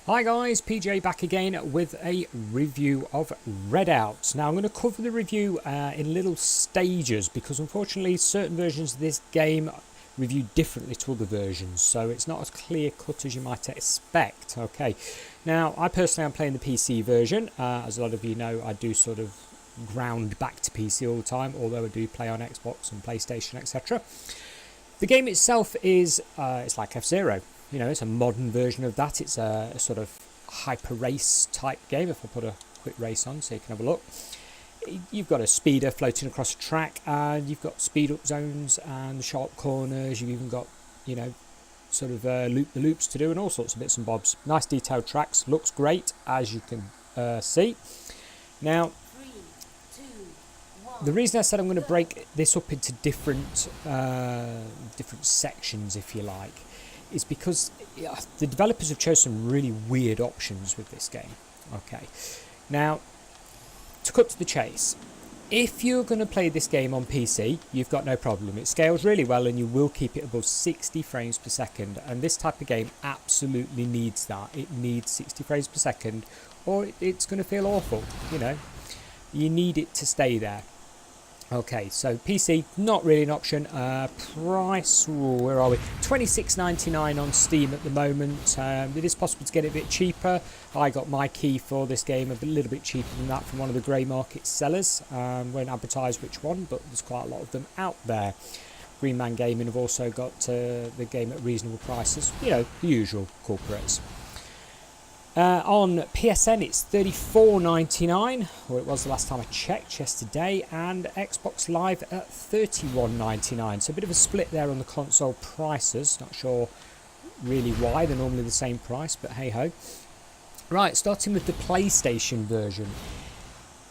Hi guys, PJ back again with a review of Redout. Now I'm going to cover the review in little stages because unfortunately certain versions of this game review differently to other versions, so it's not as clear cut as you might expect. Okay, now I personally am playing the PC version. As a lot of you know, I do sort of ground back to PC all the time, although I do play on Xbox and PlayStation, etc. The game itself is it's like F-Zero. You know, it's a modern version of that. It's a sort of hyper race type game. If I put a quick race on so you can have a look. You've got a speeder floating across a track, and you've got speed up zones and sharp corners. You've even got, you know, sort of loop the loops to do and all sorts of bits and bobs. Nice detailed tracks. Looks great, as you can see. Now, the reason I said I'm going to break this up into different sections, if you like, is because the developers have chosen some really weird options with this game. Okay, now to cut to the chase, if you're going to play this game on PC, you've got no problem. It scales really well and you will keep it above 60 frames per second, and this type of game absolutely needs that. It needs 60 frames per second or it's going to feel awful. You know, you need it to stay there. Okay, so PC, not really an option. Price, where are we? $26.99 on Steam at the moment. It is possible to get it a bit cheaper. I got my key for this game a little bit cheaper than that from one of the grey market sellers. Won't advertise which one, but there's quite a lot of them out there. Green Man Gaming have also got the game at reasonable prices. You know, the usual corporates. On PSN it's $34.99, or it was the last time I checked yesterday, and Xbox Live at $31.99. So a bit of a split there on the console prices. Not sure really why, they're normally the same price, but hey ho. Right, starting with the PlayStation version.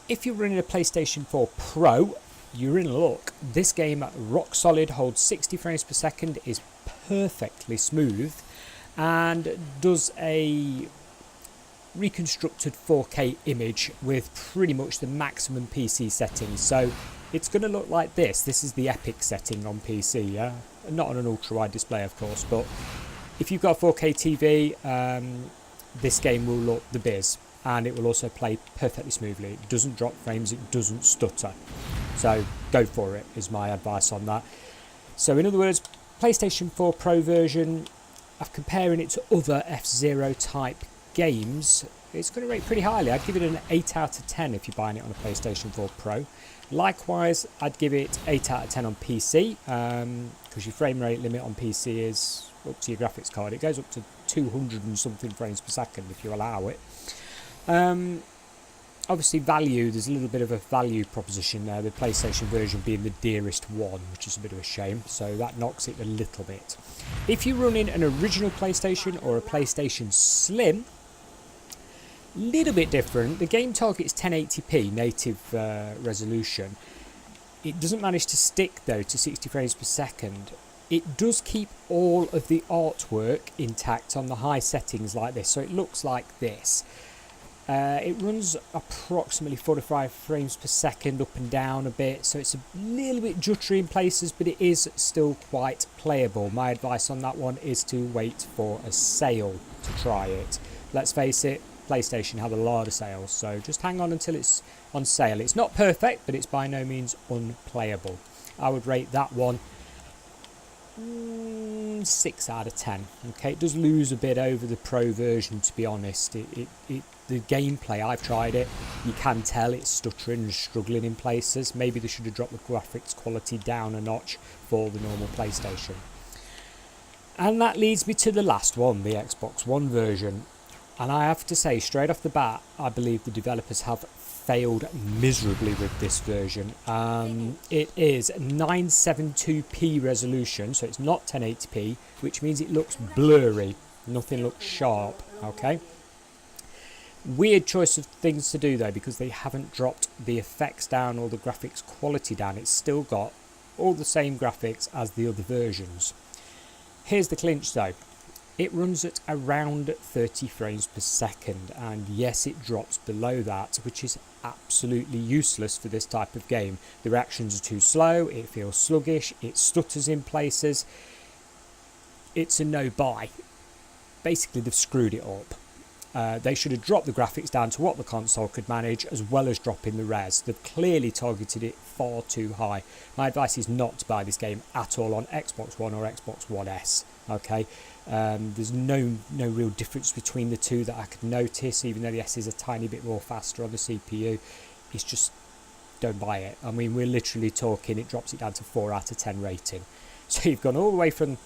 If you're running a PlayStation 4 Pro, you're in luck. This game, rock solid, holds 60 frames per second, is perfectly smooth, and does a reconstructed 4K image with pretty much the maximum PC settings. So it's going to look like this. This is the epic setting on PC, yeah? Not on an ultra-wide display, of course, but if you've got a 4K TV, this game will look the biz, and it will also play perfectly smoothly. It doesn't drop frames, it doesn't stutter. So go for it, is my advice on that. So in other words, PlayStation 4 Pro version, I'm comparing it to other F-Zero type games, it's going to rate pretty highly. I'd give it an 8 out of 10 if you're buying it on a PlayStation 4 Pro. Likewise, I'd give it 8 out of 10 on PC, because your frame rate limit on PC is up to your graphics card. It goes up to 200 and something frames per second if you allow it. Obviously value, there's a little bit of a value proposition there, the PlayStation version being the dearest one, which is a bit of a shame, so that knocks it a little bit. If you're running an original PlayStation or a PlayStation Slim, little bit different. The game targets 1080p native resolution. It doesn't manage to stick though to 60 frames per second. It does keep all of the artwork intact on the high settings like this, so it looks like this. It runs approximately 45 frames per second up and down a bit, so it's a little bit jittery in places, but it is still quite playable. My advice on that one is to wait for a sale to try it. Let's face it, PlayStation have a lot of sales, so just hang on until it's on sale. It's not perfect, but it's by no means unplayable. I would rate that one 6 out of 10. Okay, it does lose a bit over the Pro version, to be honest. The gameplay, I've tried it, you can tell it's stuttering and struggling in places. Maybe they should have dropped the graphics quality down a notch for the normal PlayStation. And that leads me to the last one, the Xbox One version. And I have to say, straight off the bat, I believe the developers have failed miserably with this version. It is 972p resolution, so it's not 1080p, which means it looks blurry. Nothing looks sharp, okay? Weird choice of things to do though, because they haven't dropped the effects down or the graphics quality down. It's still got all the same graphics as the other versions. Here's the clinch though. It runs at around 30 frames per second, and yes, it drops below that, which is absolutely useless for this type of game. The reactions are too slow, it feels sluggish, it stutters in places. It's a no buy. Basically, they've screwed it up. They should have dropped the graphics down to what the console could manage, as well as dropping the res. They've clearly targeted it far too high. My advice is not to buy this game at all on Xbox One or Xbox One S. Okay, there's no real difference between the two that I could notice, even though the S is a tiny bit more faster on the CPU. It's just, don't buy it. I mean, we're literally talking, it drops it down to 4 out of 10 rating. So you've gone all the way from,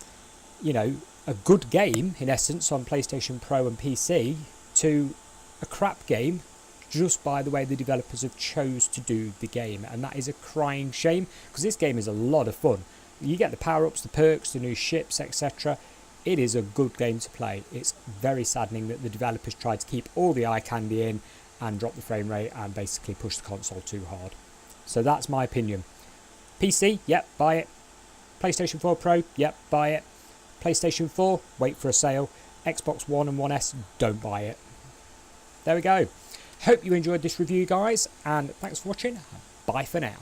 you know, a good game, in essence, on PlayStation Pro and PC, to a crap game just by the way the developers have chose to do the game. And that is a crying shame, because this game is a lot of fun. You get the power-ups, the perks, the new ships, etc. It is a good game to play. It's very saddening that the developers tried to keep all the eye candy in and drop the frame rate and basically push the console too hard. So that's my opinion. PC, yep, buy it. PlayStation 4 Pro, yep, buy it. PlayStation 4, wait for a sale. Xbox One and One S, don't buy it. There we go. Hope you enjoyed this review, guys, and thanks for watching. Bye for now.